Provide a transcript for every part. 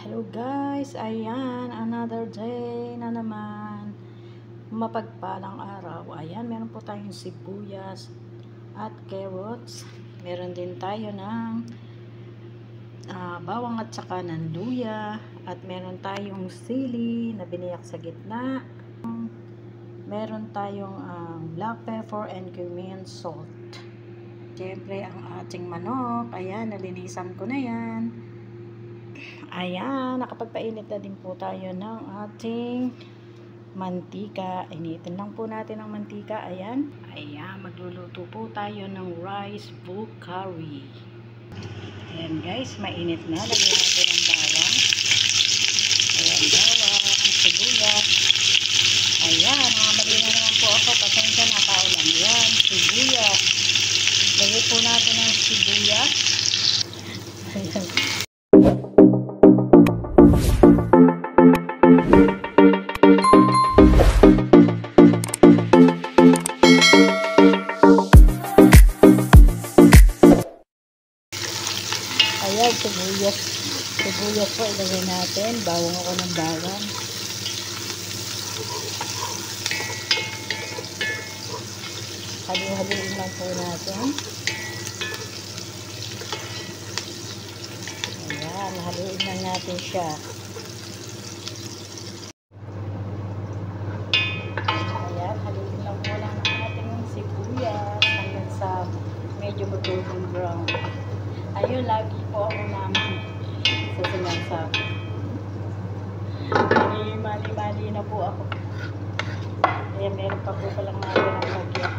Hello guys, ayan, another day na naman, mapagpalang araw. Ayan, meron po tayong sibuyas at carrots. Meron din tayo ng bawang at saka ng luya. At meron tayong sili na biniyak sa gitna. Meron tayong black pepper and cumin salt. Siyempre, ang ating manok, ayan, nalinisan ko na yan. Ayan, nakapagpainit na din po tayo ng ating mantika. Initin lang po natin ang mantika. Ayan. Ayan, magluluto po tayo ng rice book curry. Ayan guys, mainit na. Lagyan natin ang bawang. Ayan, bawang, sibuyas. Ayan, mali na naman po ako. Pasensya na, tao lang. Ayan, sibuyas. Lagyan po natin ang sibuyas. Ayan. Ayan, sibuyas po ilagay natin. Bawang ako ng bawang. Halu-haluin lang po natin. Ayan, haluin lang natin siya. Ayan, haluin lang po lang ang ating sibuyas hanggang sa medyo mag-golden brown. Ayun, lagi po ako naman sa sinasabi. Mali-mali na po ako. Ayan, meron pa po palang natin ang lagyan.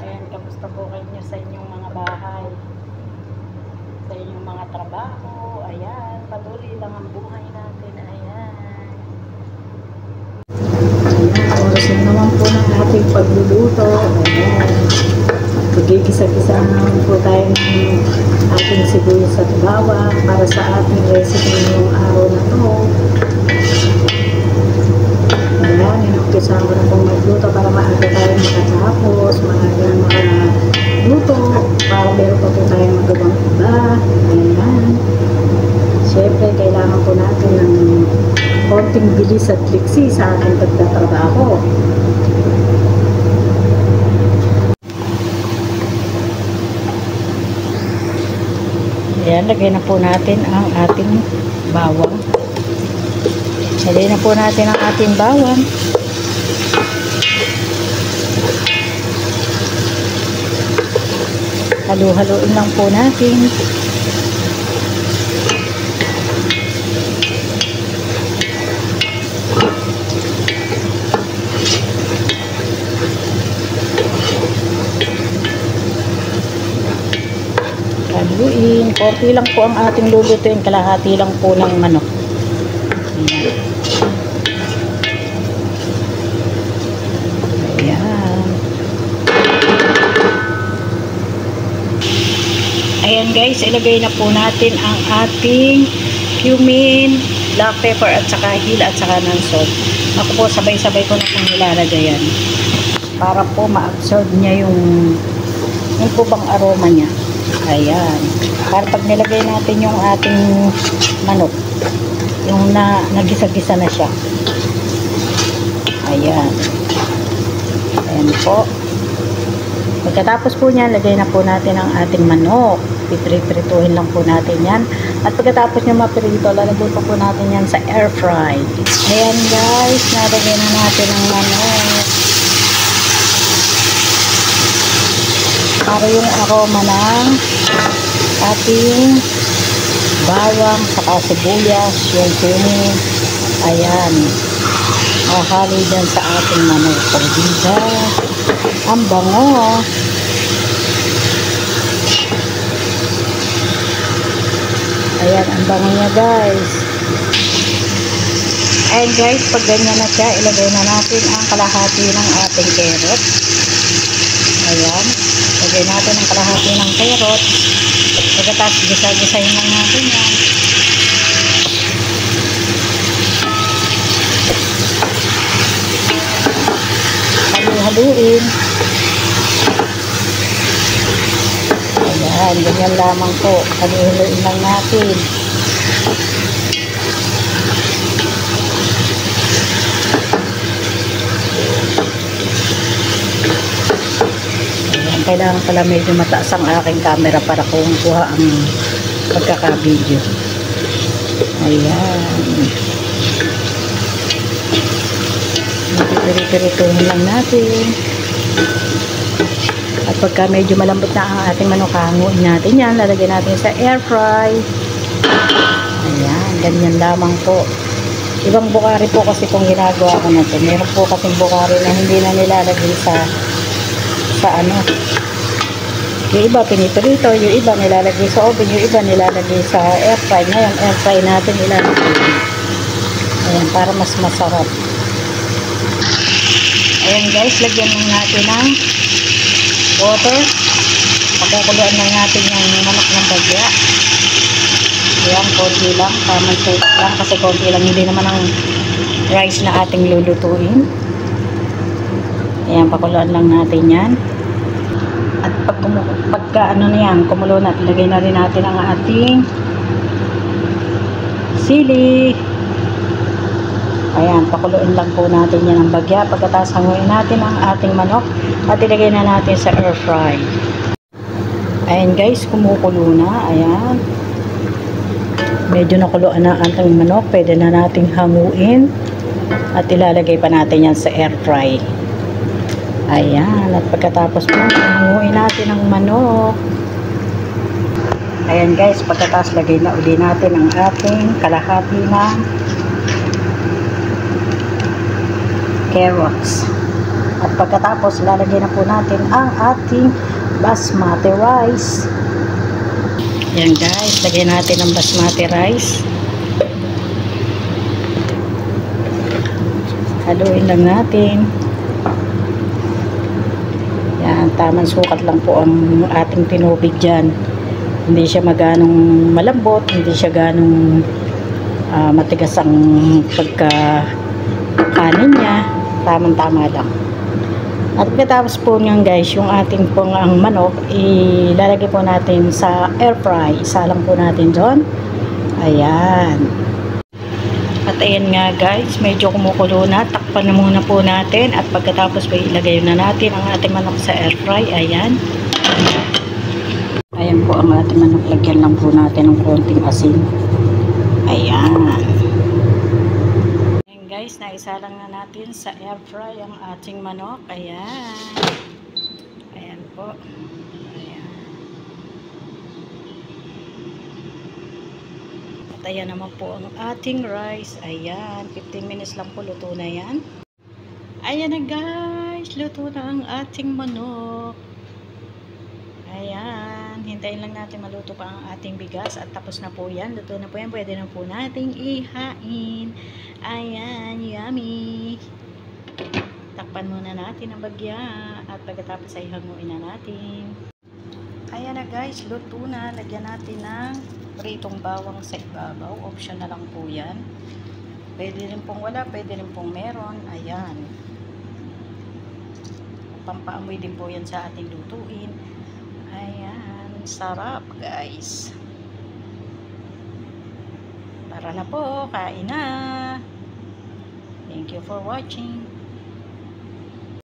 Ayan, kamusta po kayo sa inyong mga bahay? Sa inyong mga trabaho? Ayan, patuloy lang ang buhay natin. Ayan. Ayan, oras na naman po ng ating pagluluto. Ayan. Magigisa-gisa naman po tayo ng ating sibuyas at bawang para sa ating recipe ngayong araw na to. Ayan, inumpisa ko na pong magluto para maaga tayo makatapos, maaga makaluto, para meron pa po tayong magawang iba. Ayan. Siyempre, kailangan po natin ng konting bilis at liksi sa ating pagtatrabaho. Ayan, lagay na po natin ang ating bawang. Lagay na po natin ang ating bawang. Halu-haluin lang po natin. Haluin. Konti lang po ang ating lulutuin. Kalahati lang po ng manok. Ayan. Ayan guys, ilagay na po natin ang ating cumin, black pepper at saka hila at saka ng salt. Ako po, sabay-sabay ko na pong nilalagay yan. Para po ma-absorb niya yung po bang aroma niya. Ayan. Para pag nilagay natin yung ating manok, yung nagisa-gisa na siya. Ayan. Ayan po. Pagkatapos po niyan, lagay na po natin ang ating manok. Piprituhin lang po natin yan. At pagkatapos niya maprito, lalagay po natin yan sa air fry. Ayan guys, nalagay na natin ang manok. Para yung aroma ng ating bawang, saka sibuyas, yung cumin. Ayan. Mahalo dyan sa ating manok. O, diba? Ang bango. Ayan, ang bango niya guys. Ayan guys, pag ganyan na siya, ilagay na natin ang kalahati ng ating carrot. Ayan. Lagay natin ang kalahati ng carrot. Pagkatapos, gisa-gisahin lang natin yan. Halu-haluin. Ayan, ganyan lamang po. Halu-haluin lang natin. Ayan, kailangan pala medyo mataas ang aking camera para kuha ang pagkaka-video. Ayan. Pirituhin lang natin. At pagka medyo malambot na ang ating manok, hanguin natin yan. Lalagyan natin sa air fry. Ayan, ganyan lamang po. Ibang bukari po kasi kung ginagawa ko na ito. Meron po kasing bukari na hindi na nilalagay sa ano. Yung iba pinipirito, yung iba nilalagay sa oven, yung iba nilalagay sa air fry. Ngayon, air fry natin ilalagay. Ayan, para mas masarap. Ayan guys, lagyan lang natin ng water. Pagkakuluan lang natin yung manok ng bagya. Ayan, konti lang. Tamang sukat lang kasi konti lang. Hindi naman ang rice na ating lulutuin. Ayan, pakuluan lang natin yan. At pagka ano na yan, kumulo na, ilagay na rin natin ang ating sili. Ayan, pakuluin lang po natin yan ang bagya. Pagkatapos hanguin natin ang ating manok at ilagay na natin sa air fry. Ayan guys, kumukulo na. Ayan. Medyo nakuluan na ang ating manok. Pwede na nating hanguin at ilalagay pa natin yan sa air fry. Ayan, at pagkatapos po, hanguin natin ang manok. Ayan guys, pagkatapos lagay na uli natin ang ating kalahati na carrots. At pagkatapos, lalagay na po natin ang ating basmati rice. Ayan guys, lagay natin ang basmati rice. Haluin lang natin. Yan, tamang sukat lang po ang ating tinubig dyan. Hindi siya maganong malambot, hindi siya ganong matigas ang pagkakanin niya. Tamang-tama lang. At pagkatapos po nyan guys, yung ating pong ang manok, ilalagay po natin sa air fry. Isa lang po natin doon. Ayan. At ayan nga guys, medyo kumukulo na. Takpan na muna po natin. At pagkatapos po ilagay na natin ang ating manok sa air fry. Ayan. Ayan po ang ating manok. Lagyan lang po natin ng konting asin. Ayan. Guys, naisa lang na natin sa air fry ang ating manok. Ayan. Ayan po. Ayan. At ayan naman po ang ating rice. Ayan. 15 minutes lang po. Luto na yan. Ayan na guys. Luto na ang ating manok. Ayan. Hintayin lang natin maluto pa ang ating bigas. At tapos na po yan. Luto na po yan. Pwede na po nating ihain. Ayan, yummy. Takpan muna natin ang bagya at pagkatapos ay hanguin na natin. Ayan na guys, luto na. Lagyan natin ng pritong bawang sa ibabaw. Option na lang po yan. Pwede rin pong wala, pwede rin pong meron. Ayan. Pampaamoy din po yan sa ating lutuin. Ayan, sarap guys. Tara na po, kain na. Thank you for watching.